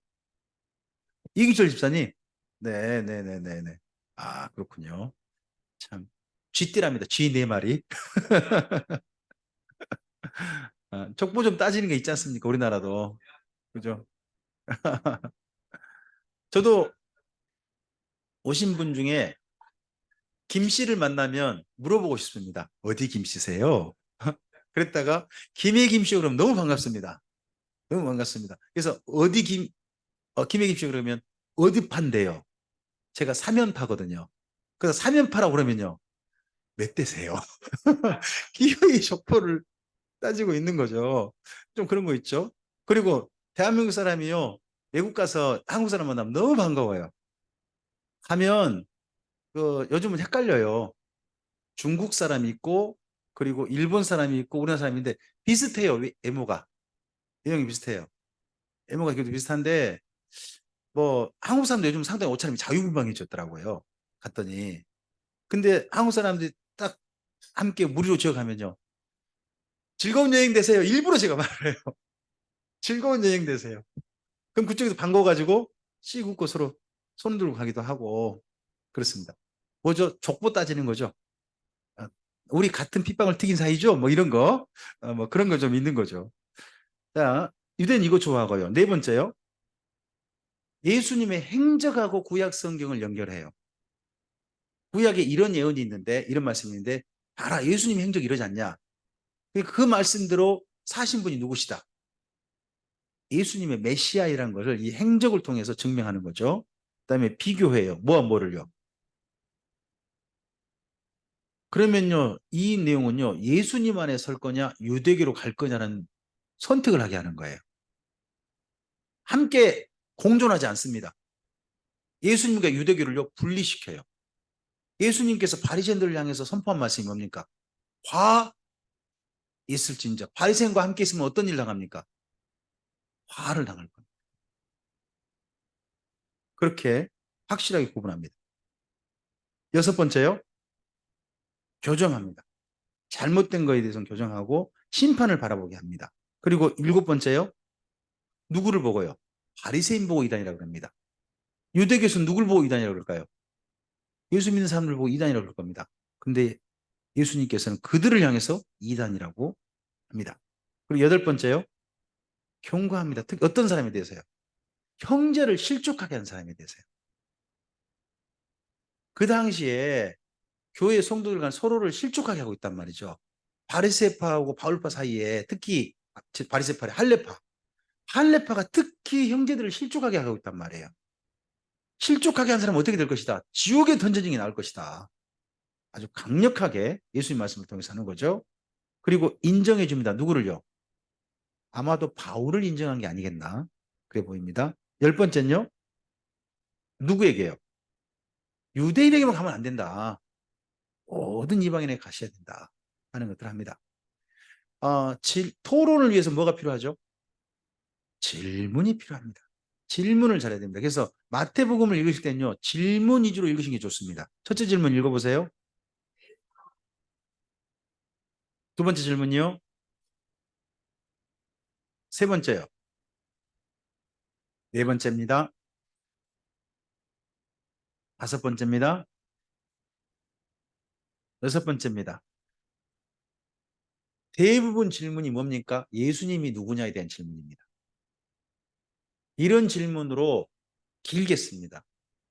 이기철 집사님. 네네네네네. 아, 그렇군요. 참. 쥐띠랍니다. 쥐 네 마리. 아, 족보 좀 따지는 게 있지 않습니까? 우리나라도. 그죠? 저도 오신 분 중에 김 씨를 만나면 물어보고 싶습니다. 어디 김 씨세요? 그랬다가 김해 김씨 그러면 너무 반갑습니다. 너무 반갑습니다. 그래서 김해 김씨 그러면 어디 판대요? 제가 사면파거든요. 그래서 사면파라고 그러면요. 몇 대세요? 기어이 족보를 따지고 있는 거죠. 좀 그런 거 있죠. 그리고 대한민국 사람이요. 외국 가서 한국 사람 만나면 너무 반가워요. 하면 요즘은 헷갈려요. 중국 사람이 있고 그리고 일본 사람이 있고 우리나라 사람인데 비슷해요. 외모가. 외형이 비슷해요. 외모가 그래도 비슷한데 뭐 한국 사람도 요즘 상당히 옷차림이 자유분방해졌더라고요. 갔더니 근데 한국 사람들이 딱 함께 무리로 지어가면요. 즐거운 여행 되세요. 일부러 제가 말해요. 즐거운 여행 되세요. 그럼 그쪽에서 반가워가지고 씩 웃고 서로 손 들고 가기도 하고 그렇습니다. 뭐죠? 족보 따지는 거죠. 아, 우리 같은 핏방울 튀긴 사이죠? 뭐 이런 거. 뭐 그런 거 좀 있는 거죠. 자, 유대는 이거 좋아하고요. 네 번째요. 예수님의 행적하고 구약 성경을 연결해요. 구약에 이런 예언이 있는데 이런 말씀이 있는데 봐라 예수님의 행적이 이러지 않냐. 그 말씀대로 사신 분이 누구시다. 예수님의 메시아이라는 것을 이 행적을 통해서 증명하는 거죠. 그다음에 비교해요. 뭐와 뭐를요. 그러면요 이 내용은요 예수님 안에 설 거냐 유대교로 갈 거냐는 선택을 하게 하는 거예요. 함께 공존하지 않습니다. 예수님과 유대교를요 분리시켜요. 예수님께서 바리새인들을 향해서 선포한 말씀이 뭡니까? 화 있을진저 바리새인과 함께 있으면 어떤 일 당합니까? 화를 당할 겁니다. 그렇게 확실하게 구분합니다. 여섯 번째요. 교정합니다. 잘못된 거에 대해서는 교정하고 심판을 바라보게 합니다. 그리고 일곱 번째요. 누구를 보고요? 바리새인 보고 이단이라고 합니다. 유대교에서는 누굴 보고 이단이라고 그럴까요? 예수 믿는 사람들 보고 이단이라고 그럴 겁니다. 근데 예수님께서는 그들을 향해서 이단이라고 합니다. 그리고 여덟 번째요. 경고합니다. 특히 어떤 사람에 대해서요? 형제를 실족하게 한 사람에 대해서요. 그 당시에 교회 성도들 간 서로를 실족하게 하고 있단 말이죠. 바리새파하고 바울파 사이에 특히 바리새파, 할례파가 특히 형제들을 실족하게 하고 있단 말이에요. 실족하게 한 사람은 어떻게 될 것이다? 지옥에 던져진 게 나올 것이다. 아주 강력하게 예수님 말씀을 통해서 하는 거죠. 그리고 인정해 줍니다. 누구를요? 아마도 바울을 인정한 게 아니겠나? 그래 보입니다. 열 번째는요. 누구에게요? 유대인에게만 가면 안 된다. 모든 이방인에게 가셔야 된다. 하는 것들을 합니다. 토론을 위해서 뭐가 필요하죠? 질문이 필요합니다. 질문을 잘해야 됩니다. 그래서 마태복음을 읽으실 때는요. 질문 위주로 읽으시는 게 좋습니다. 첫째 질문 읽어보세요. 두 번째 질문이요. 세 번째요. 네 번째입니다. 다섯 번째입니다. 여섯 번째입니다. 대부분 질문이 뭡니까? 예수님이 누구냐에 대한 질문입니다. 이런 질문으로 길게 씁니다.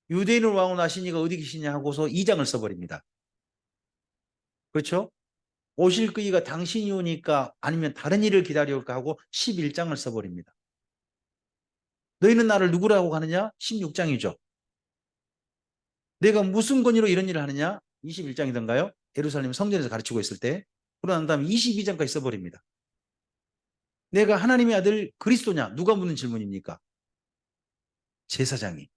유대인을 왕으로 하시니가 어디 계시냐 하고서 2장을 써버립니다. 그렇죠? 오실 그이가 당신이 오니까 아니면 다른 일을 기다려올까 하고 11장을 써버립니다. 너희는 나를 누구라고 하느냐? 16장이죠. 내가 무슨 권위로 이런 일을 하느냐? 21장이던가요? 예루살렘 성전에서 가르치고 있을 때 그러고 난 다음에 22장까지 써버립니다. 내가 하나님의 아들 그리스도냐? 누가 묻는 질문입니까? 제사장이.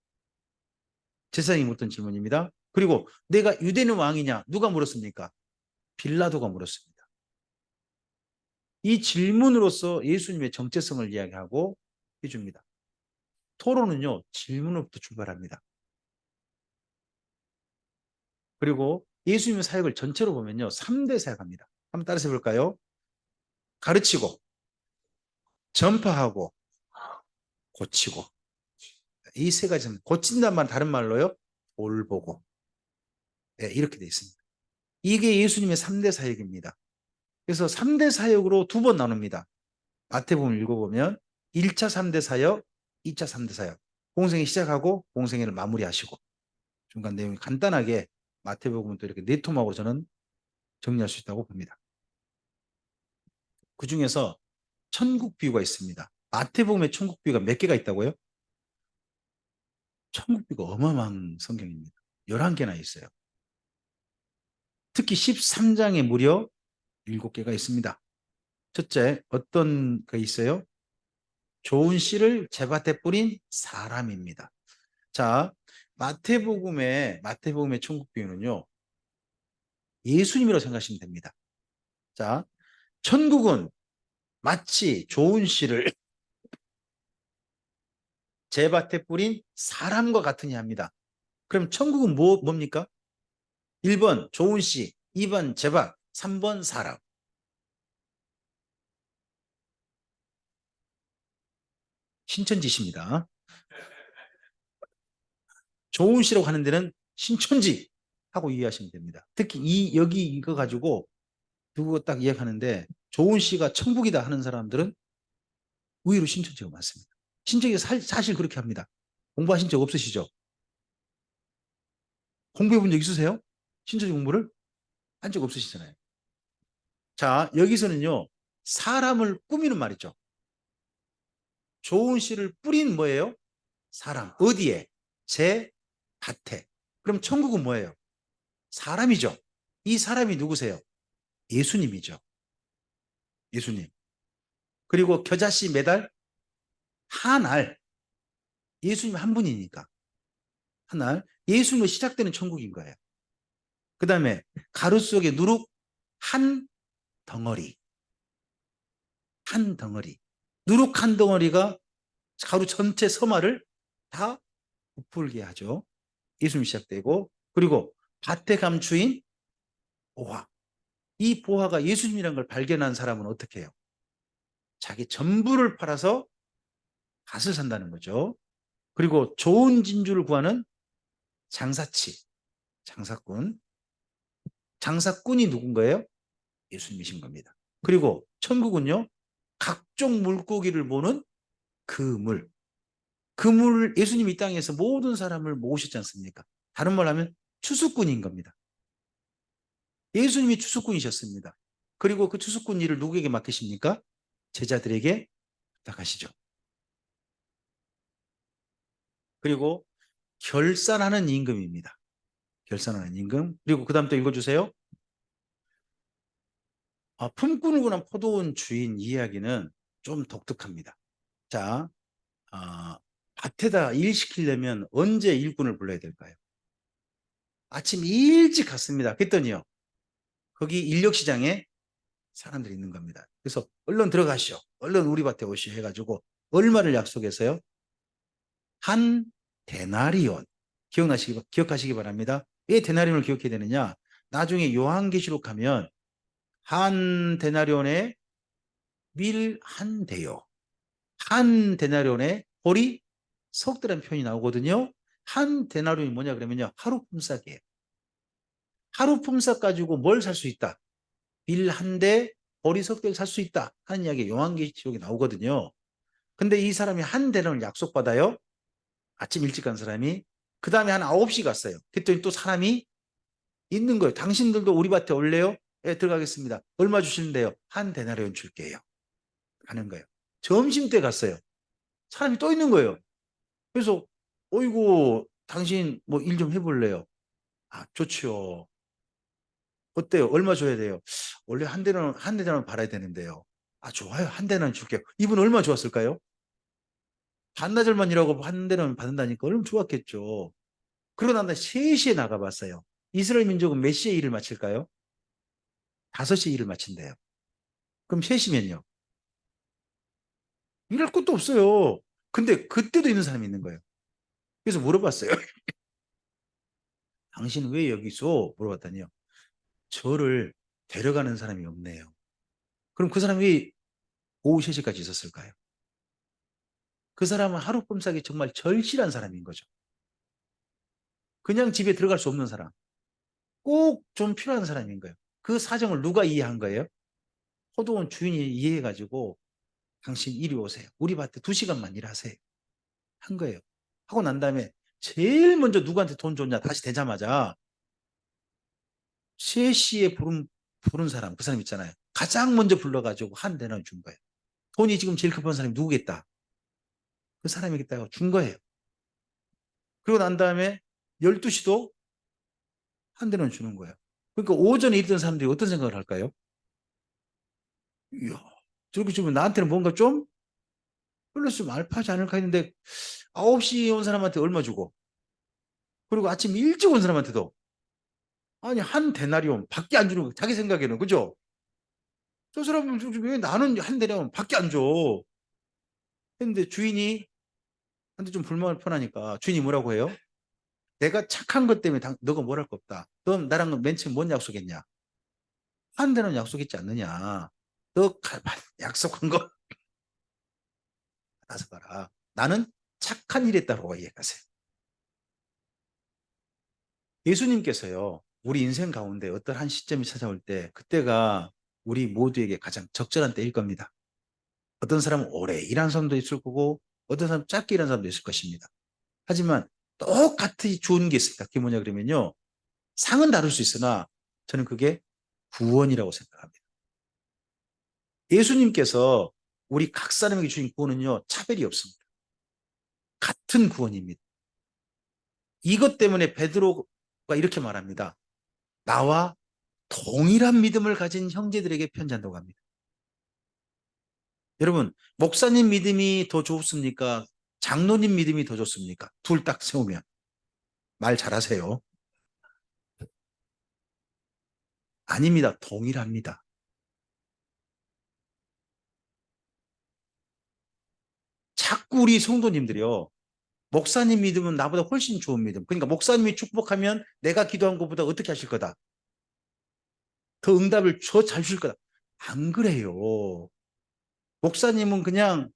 제사장이 묻던 질문입니다. 그리고 내가 유대인의 왕이냐? 누가 물었습니까? 빌라도가 물었습니다. 이 질문으로서 예수님의 정체성을 이야기하고 해줍니다. 토론은요, 질문으로부터 출발합니다. 그리고 예수님의 사역을 전체로 보면요, 3대 사역합니다. 한번 따라서 해볼까요? 가르치고, 전파하고, 고치고. 이 세 가지, 고친단 말 다른 말로요, 돌보고. 네, 이렇게 되어 있습니다. 이게 예수님의 3대 사역입니다. 그래서 3대 사역으로 두 번 나눕니다. 마태복음 읽어보면 1차 3대 사역, 2차 3대 사역. 공생애 시작하고 공생애를 마무리하시고 중간 내용이 간단하게 마태복음은 또 이렇게 네 토막으로 저는 정리할 수 있다고 봅니다. 그 중에서 천국 비유가 있습니다. 마태복음에 천국 비유가 몇 개가 있다고요? 천국 비유가 어마어마한 성경입니다. 11개나 있어요. 특히 13장에 무려 7개가 있습니다. 첫째, 어떤 거 있어요? 좋은 씨를 제밭에 뿌린 사람입니다. 자, 마태복음의 천국 비유는요, 예수님이라고 생각하시면 됩니다. 자, 천국은 마치 좋은 씨를 제밭에 뿌린 사람과 같으냐 합니다. 그럼 천국은 뭡니까? 1번 좋은 씨, 2번 제밭, 3번 사람. 신천지십니다. 좋은 씨라고 하는 데는 신천지 하고 이해하시면 됩니다. 특히 여기 이거 가지고 누구 딱 이야기하는데 좋은 씨가 천국이다 하는 사람들은 의외로 신천지가 많습니다. 신천지가 사실 그렇게 합니다. 공부하신 적 없으시죠? 공부해 본 적 있으세요? 신천지 공부를? 한 적 없으시잖아요. 자, 여기서는요, 사람을 꾸미는 말이죠. 좋은 씨를 뿌린 뭐예요? 사람. 어디에? 제 밭에. 그럼 천국은 뭐예요? 사람이죠. 이 사람이 누구세요? 예수님이죠. 예수님. 그리고 겨자씨 매달 한 알. 예수님 한 분이니까. 한 알. 예수님으로 시작되는 천국인 거예요. 그 다음에 가루 속에 누룩 한 덩어리. 한 덩어리. 누룩 한 덩어리가 가루 전체 서마를 다 부풀게 하죠. 예수님이 시작되고, 그리고 밭에 감추인 보화. 이 보화가 예수님이라는 걸 발견한 사람은 어떻게 해요? 자기 전부를 팔아서 밭을 산다는 거죠. 그리고 좋은 진주를 구하는 장사치, 장사꾼. 장사꾼이 누군가요? 예수님이신 겁니다. 그리고 천국은요, 각종 물고기를 모는 그물. 그물, 예수님이 이 땅에서 모든 사람을 모으셨지 않습니까? 다른 말로 하면 추수꾼인 겁니다. 예수님이 추수꾼이셨습니다. 그리고 그 추수꾼 일을 누구에게 맡기십니까? 제자들에게 부탁하시죠. 그리고 결산하는 임금입니다. 결산하는 임금. 그리고 그 다음 또 읽어주세요. 품꾼을 구한 포도원 주인 이야기는 좀 독특합니다. 자, 밭에다 일 시키려면 언제 일꾼을 불러야 될까요? 아침 일찍 갔습니다. 그랬더니요, 거기 인력시장에 사람들이 있는 겁니다. 그래서 얼른 들어가시오. 얼른 우리 밭에 오시오 해가지고 얼마를 약속했어요? 한 데나리온. 기억하시기 바랍니다. 왜 데나리온을 기억해야 되느냐? 나중에 요한계시록 가면 한 데나리온에 밀 한 대요. 한 데나리온에 보리 석대라는 표현이 나오거든요. 한 데나리온이 뭐냐 그러면요, 하루 품삯이에요. 하루 품삯 가지고 뭘 살 수 있다? 밀 한 대, 보리 석대를 살 수 있다 하는 이야기 요한계시록에 나오거든요. 근데 이 사람이 한 데나리온을 약속받아요. 아침 일찍 간 사람이. 그 다음에 한 9시 갔어요. 그랬더니 또 사람이 있는 거예요. 당신들도 우리 밭에 올래요? 예, 들어가겠습니다. 얼마 주시는데요? 한 데나리온 줄게요. 하는 거예요. 점심때 갔어요. 사람이 또 있는 거예요. 그래서 어이구 당신 뭐 일 좀 해볼래요? 좋죠. 어때요? 얼마 줘야 돼요? 원래 한 대는 받아야 되는데요. 아, 좋아요. 한 대는 줄게요. 이분 얼마 좋았을까요? 반나절만 일하고 한 대는 받는다니까 얼마나 좋았겠죠. 그러고 난 다음에 3시에 나가봤어요. 이스라엘 민족은 몇 시에 일을 마칠까요? 5시에 일을 마친대요. 그럼 3시면요? 일할 것도 없어요. 근데 그때도 있는 사람이 있는 거예요. 그래서 물어봤어요. 당신 왜 여기 있어? 물어봤더니요. 저를 데려가는 사람이 없네요. 그럼 그 사람이 오후 3시까지 있었을까요? 그 사람은 하루 꼼짝이 정말 절실한 사람인 거죠. 그냥 집에 들어갈 수 없는 사람. 꼭 좀 필요한 사람인 거예요. 그 사정을 누가 이해한 거예요? 포도원 주인이 이해해가지고 당신 이리 오세요. 우리 밭에 2시간만 일하세요. 한 거예요. 하고 난 다음에 제일 먼저 누구한테 돈 줬냐 다시 되자마자 3시에 부른 사람, 그 사람 있잖아요. 가장 먼저 불러가지고 한 대나 준 거예요. 돈이 지금 제일 급한 사람이 누구겠다? 그 사람이겠다고 준 거예요. 그리고 난 다음에 12시도 한 대는 주는 거예요. 그러니까 오전에 있던 사람들이 어떤 생각을 할까요? 이야, 저렇게 주면 나한테는 뭔가 좀 플러스 알파지 않을까 했는데 9시에 온 사람한테 얼마 주고 그리고 아침 일찍 온 사람한테도 아니 한 데나리온 밖에 안 주는 거 자기 생각에는 그죠? 저 사람은 왜 나는 한 데나리온 밖에 안 줘? 했는데 주인이 한테 좀 불만을 표하니까 주인이 뭐라고 해요? 내가 착한 것 때문에 너가 뭘 할 거 없다. 넌 나랑 맨 처음 뭔 약속했냐? 한 대는 약속했지 않느냐? 너 약속한 거 알아서 가라. 나는 착한 일 했다고 이해하세요. 예수님께서요, 우리 인생 가운데 어떤 한 시점이 찾아올 때, 그때가 우리 모두에게 가장 적절한 때일 겁니다. 어떤 사람은 오래 일하는 사람도 있을 거고, 어떤 사람은 짧게 일하는 사람도 있을 것입니다. 하지만 똑같이 좋은 게 있습니다. 그게 뭐냐 그러면요, 상은 다를 수 있으나 저는 그게 구원이라고 생각합니다. 예수님께서 우리 각 사람에게 주신 구원은요, 차별이 없습니다. 같은 구원입니다. 이것 때문에 베드로가 이렇게 말합니다. 나와 동일한 믿음을 가진 형제들에게 편지한다고 합니다. 여러분, 목사님 믿음이 더 좋습니까? 장로님 믿음이 더 좋습니까? 둘 딱 세우면. 말 잘하세요. 아닙니다. 동일합니다. 자꾸 우리 성도님들이요. 목사님 믿음은 나보다 훨씬 좋은 믿음. 그러니까 목사님이 축복하면 내가 기도한 것보다 어떻게 하실 거다. 더 응답을 잘 주실 거다. 안 그래요. 목사님은 그냥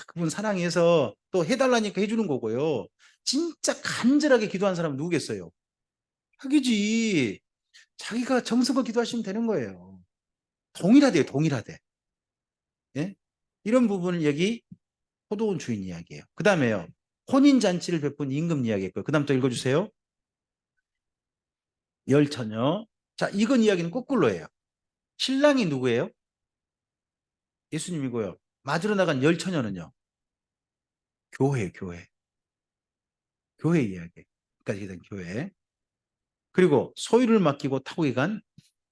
그분 사랑해서 또 해달라니까 해주는 거고요. 진짜 간절하게 기도한 사람은 누구겠어요? 자기지. 자기가 정성껏 기도하시면 되는 거예요. 동일하대요, 동일하대. 예? 이런 부분을 여기 포도원 주인 이야기예요. 그 다음에요. 혼인잔치를 베푼 임금 이야기했고요. 그 다음 또 읽어주세요. 열처녀. 자, 이건 이야기는 거꾸로예요. 신랑이 누구예요? 예수님이고요. 맞으러 나간 열처녀는요. 교회, 교회. 교회 이야기. 까지 된 교회. 그리고 소유를 맡기고 타국에 간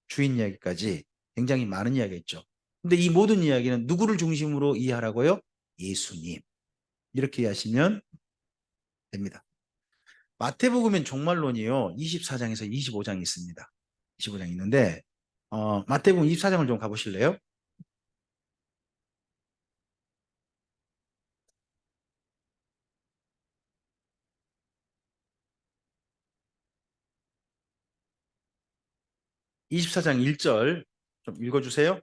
주인 이야기까지 굉장히 많은 이야기가 있죠. 근데 이 모든 이야기는 누구를 중심으로 이해하라고요? 예수님. 이렇게 이해하시면 됩니다. 마태복음엔 종말론이요. 24장에서 25장이 있습니다. 25장이 있는데 마태복음 24장을 좀 가보실래요? 24장 1절 좀 읽어주세요.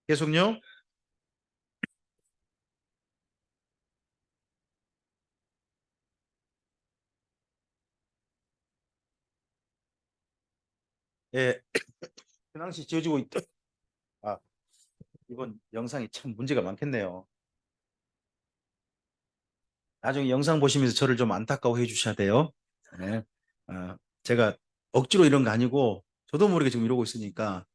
계속요. 예, 현황시 지어지고 있다. 아, 이번 영상이 참 문제가 많겠네요. 나중에 영상 보시면서 저를 좀 안타까워해 주셔야 돼요. 네. 제가 억지로 이런 거 아니고 저도 모르게 지금 이러고 있으니까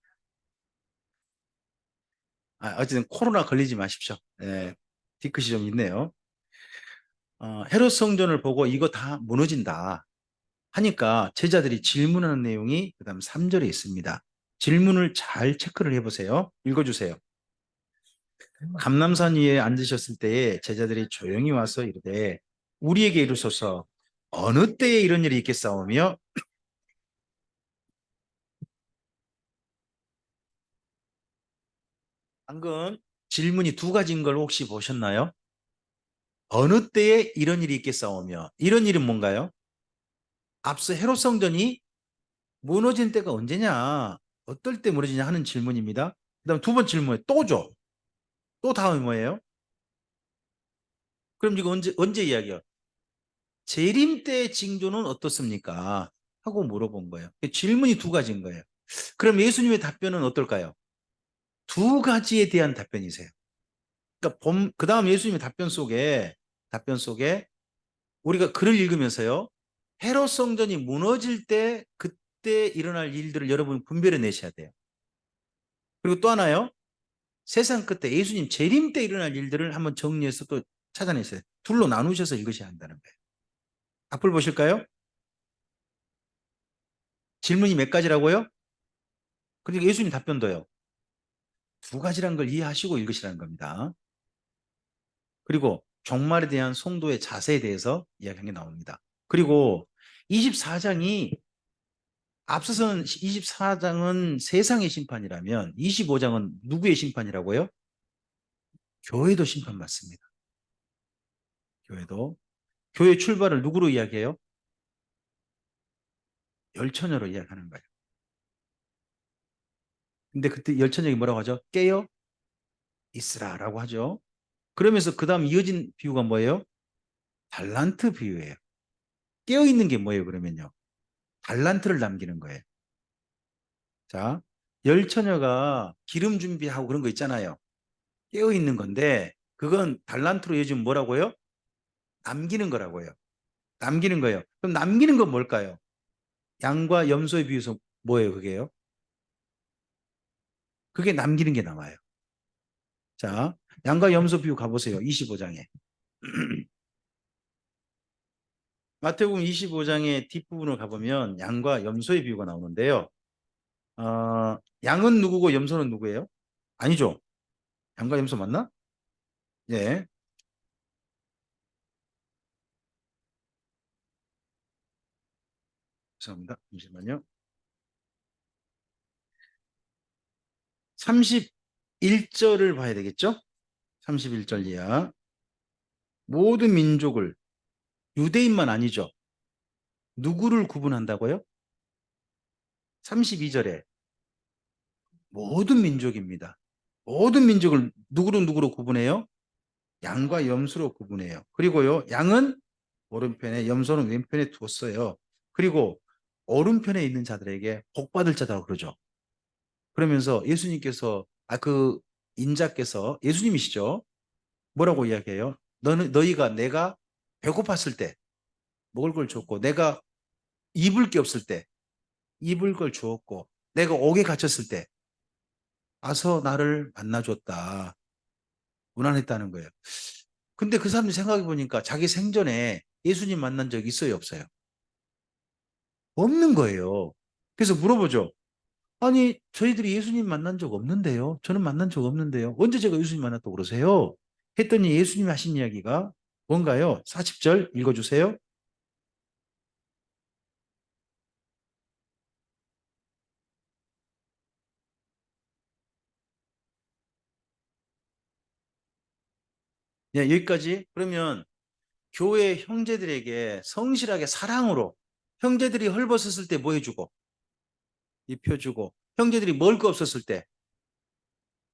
어쨌든 코로나 걸리지 마십시오. 네, 뒤끝이 좀 있네요. 헤롯 성전을 보고 이거 다 무너진다 하니까 제자들이 질문하는 내용이 그다음 3절에 있습니다. 질문을 잘 체크를 해보세요. 읽어주세요. 감람산 위에 앉으셨을 때에 제자들이 조용히 와서 이르되 우리에게 이르소서 어느 때에 이런 일이 있겠사오며 방금 질문이 두 가지인 걸 혹시 보셨나요? 어느 때에 이런 일이 있겠사오며 이런 일은 뭔가요? 앞서 헤롯 성전이 무너진 때가 언제냐? 어떨 때 무너지냐 하는 질문입니다. 그다음 두 번째 질문에 또죠. 또 다음이 뭐예요? 그럼 이거 언제 이야기야? 재림 때 징조는 어떻습니까? 하고 물어본 거예요. 질문이 두 가지인 거예요. 그럼 예수님의 답변은 어떨까요? 두 가지에 대한 답변이세요. 그러니까 그 다음 예수님의 답변 속에 우리가 글을 읽으면서요. 헤롯 성전이 무너질 때 그때 일어날 일들을 여러분 분별해 내셔야 돼요. 그리고 또 하나요. 세상 끝에 예수님 재림 때 일어날 일들을 한번 정리해서 또 찾아내세요. 둘로 나누셔서 읽으셔야 한다는 거예요. 앞을 보실까요? 질문이 몇 가지라고요? 그러니까 예수님 답변도요. 두 가지란 걸 이해하시고 읽으시라는 겁니다. 그리고 종말에 대한 성도의 자세에 대해서 이야기한 게 나옵니다. 그리고 24장이 앞서서는 24장은 세상의 심판이라면 25장은 누구의 심판이라고요? 교회도 심판받습니다. 교회도. 교회 출발을 누구로 이야기해요? 열처녀로 이야기하는 거예요. 근데 그때 열처녀가 뭐라고 하죠? 깨어 있으라라고 하죠. 그러면서 그 다음 이어진 비유가 뭐예요? 달란트 비유예요. 깨어 있는 게 뭐예요, 그러면요? 달란트를 남기는 거예요. 자, 열처녀가 기름 준비하고 그런 거 있잖아요. 깨어 있는 건데 그건 달란트로 요즘 뭐라고요? 남기는 거라고요. 남기는 거예요. 그럼 남기는 건 뭘까요? 양과 염소에 비해서 뭐예요, 그게요? 그게 남기는 게 남아요. 자, 양과 염소 비유 가보세요. 25장에. 마태복음 25장의 뒷부분을 가보면 양과 염소의 비유가 나오는데요. 양은 누구고 염소는 누구예요? 아니죠. 양과 염소 맞나? 예. 죄송합니다. 잠시만요. 31절을 봐야 되겠죠? 31절 이하. 모든 민족을, 유대인만 아니죠. 누구를 구분한다고요? 32절에 모든 민족입니다. 모든 민족을 누구로 구분해요? 양과 염소로 구분해요. 그리고요, 양은 오른편에, 염소는 왼편에 두었어요. 그리고 오른편에 있는 자들에게 복 받을 자다고 그러죠. 그러면서 예수님께서, 그 인자께서 예수님이시죠? 뭐라고 이야기해요? 너희가 내가 배고팠을 때 먹을 걸 줬고, 내가 입을 게 없을 때 입을 걸 주었고, 내가 옥에 갇혔을 때 와서 나를 만나줬다. 무난했다는 거예요. 근데 그 사람들이 생각해 보니까 자기 생전에 예수님 만난 적 있어요, 없어요? 없는 거예요. 그래서 물어보죠. 아니, 저희들이 예수님 만난 적 없는데요. 저는 만난 적 없는데요. 언제 제가 예수님 만났다고 그러세요? 했더니 예수님이 하신 이야기가 뭔가요? 40절 읽어주세요. 네, 여기까지. 그러면 교회 형제들에게 성실하게 사랑으로 형제들이 헐벗었을 때 뭐 해주고 입혀주고 형제들이 먹을 거 없었을 때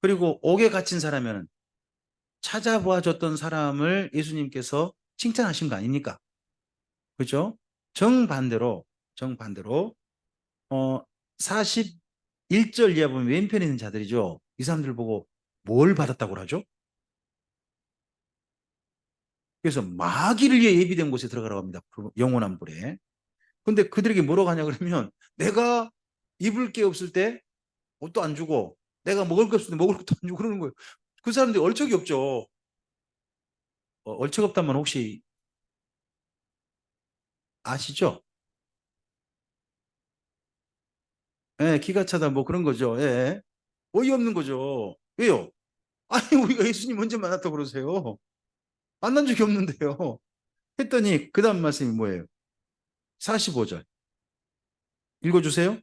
그리고 옥에 갇힌 사람은 찾아보아 줬던 사람을 예수님께서 칭찬하신 거 아닙니까? 그죠? 정반대로 41절 이하 보면 왼편에 있는 자들이죠. 이 사람들 보고 뭘 받았다고 하죠? 그래서 마귀를 위해 예비된 곳에 들어가라고 합니다. 영원한 불에. 근데 그들에게 뭐라고 하냐 그러면 내가 입을 게 없을 때 옷도 안 주고 내가 먹을 게 없을 때 먹을 것도 안 주고 그러는 거예요. 그 사람들이 얼척이 없죠. 얼척 없다면 혹시 아시죠? 예, 기가 차다 뭐 그런 거죠. 예. 어이없는 거죠. 왜요? 아니 우리가 예수님 언제 만났다고 그러세요? 만난 적이 없는데요. 했더니 그 다음 말씀이 뭐예요? 45절 읽어주세요.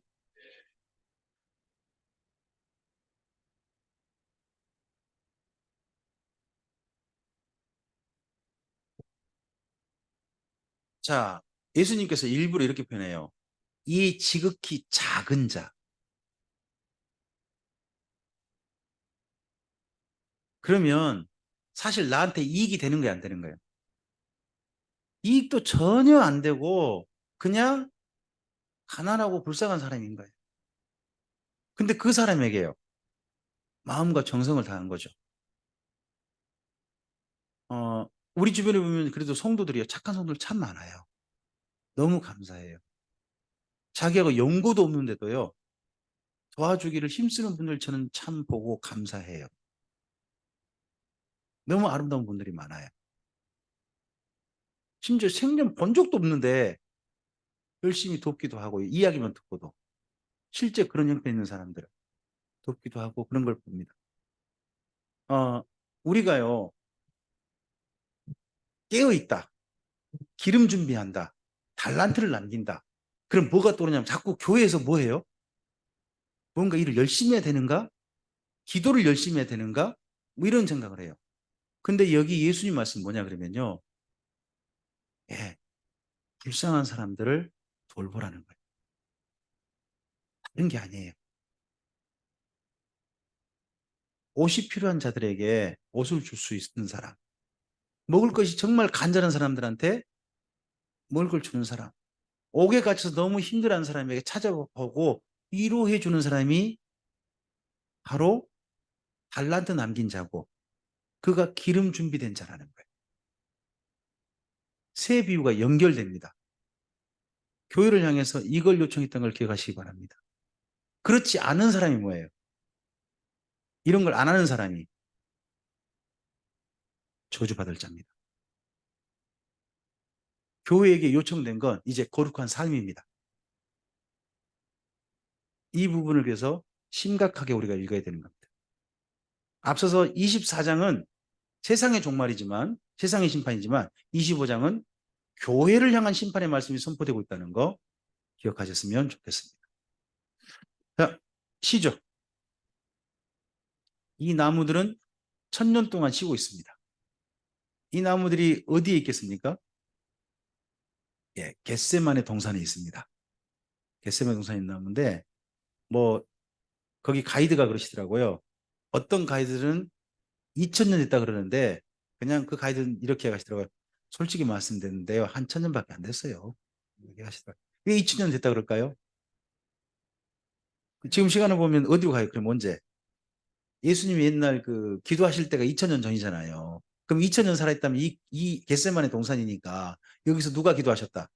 자, 예수님께서 일부러 이렇게 표현해요. 이 지극히 작은 자. 그러면 사실 나한테 이익이 되는 거예요, 안 되는 거예요? 이익도 전혀 안 되고 그냥 가난하고 불쌍한 사람인 거예요. 근데 그 사람에게요. 마음과 정성을 다한 거죠. 어, 우리 주변에 보면 그래도 성도들이요. 착한 성도들 참 많아요. 너무 감사해요. 자기하고 연고도 없는데도요. 도와주기를 힘쓰는 분들 저는 참 보고 감사해요. 너무 아름다운 분들이 많아요. 심지어 생전 본 적도 없는데 열심히 돕기도 하고 이야기만 듣고도 실제 그런 형태 있는 사람들 돕기도 하고 그런 걸 봅니다. 어, 우리가요. 깨어 있다. 기름 준비한다. 달란트를 남긴다. 그럼 뭐가 떠오르냐면 자꾸 교회에서 뭐 해요? 뭔가 일을 열심히 해야 되는가? 기도를 열심히 해야 되는가? 뭐 이런 생각을 해요. 근데 여기 예수님 말씀 뭐냐 그러면요. 예, 불쌍한 사람들을 돌보라는 거예요. 다른 게 아니에요. 옷이 필요한 자들에게 옷을 줄 수 있는 사람. 먹을 것이 정말 간절한 사람들한테 먹을 걸 주는 사람. 옥에 갇혀서 너무 힘들어하는 사람에게 찾아보고 위로해 주는 사람이 바로 달란트 남긴 자고 그가 기름 준비된 자라는 거예요. 세 비유가 연결됩니다. 교회를 향해서 이걸 요청했던 걸 기억하시기 바랍니다. 그렇지 않은 사람이 뭐예요? 이런 걸 안 하는 사람이 저주받을 자입니다. 교회에게 요청된 건 이제 거룩한 삶입니다. 이 부분을 그래서 심각하게 우리가 읽어야 되는 겁니다. 앞서서 24장은 세상의 종말이지만 세상의 심판이지만 25장은 교회를 향한 심판의 말씀이 선포되고 있다는 거 기억하셨으면 좋겠습니다. 자, 시죠. 이 나무들은 1000년 동안 쉬고 있습니다. 이 나무들이 어디에 있겠습니까? 예, 겟세마네 동산에 있습니다. 겟세마네 동산에 있는 나무인데 뭐 거기 가이드가 그러시더라고요. 어떤 가이드는 2000년 됐다 그러는데 그냥 그 가이드는 이렇게 하시더라고요. 솔직히 말씀드리는데요. 한 1000년밖에 안 됐어요. 이렇게 하시더라고요. 왜 2000년 됐다 그럴까요? 지금 시간을 보면 어디로 가요? 그럼 언제? 예수님이 옛날 그 기도하실 때가 2000년 전이잖아요. 그럼 2000년 살아있다면 이 겟세마네 동산이니까 여기서 누가 기도하셨다?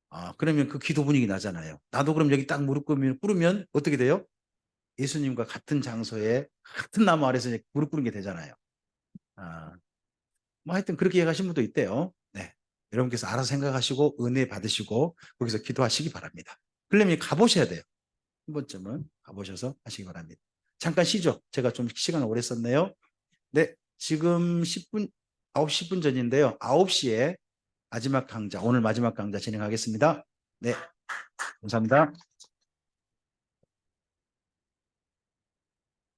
아, 그러면 그 기도 분위기 나잖아요. 나도 그럼 여기 딱 무릎 꿇으면 어떻게 돼요? 예수님과 같은 장소에 같은 나무 아래서 무릎 꿇은 게 되잖아요. 아, 뭐 하여튼 그렇게 얘기하신 분도 있대요. 네. 여러분께서 알아서 생각하시고 은혜 받으시고 거기서 기도하시기 바랍니다. 그러면 가보셔야 돼요. 한 번쯤은 가보셔서 하시기 바랍니다. 잠깐 쉬죠. 제가 좀 시간을 오래 썼네요. 네. 지금 10분, 9시 10분 전인데요. 9시에 마지막 강좌, 오늘 마지막 강좌 진행하겠습니다. 네. 감사합니다.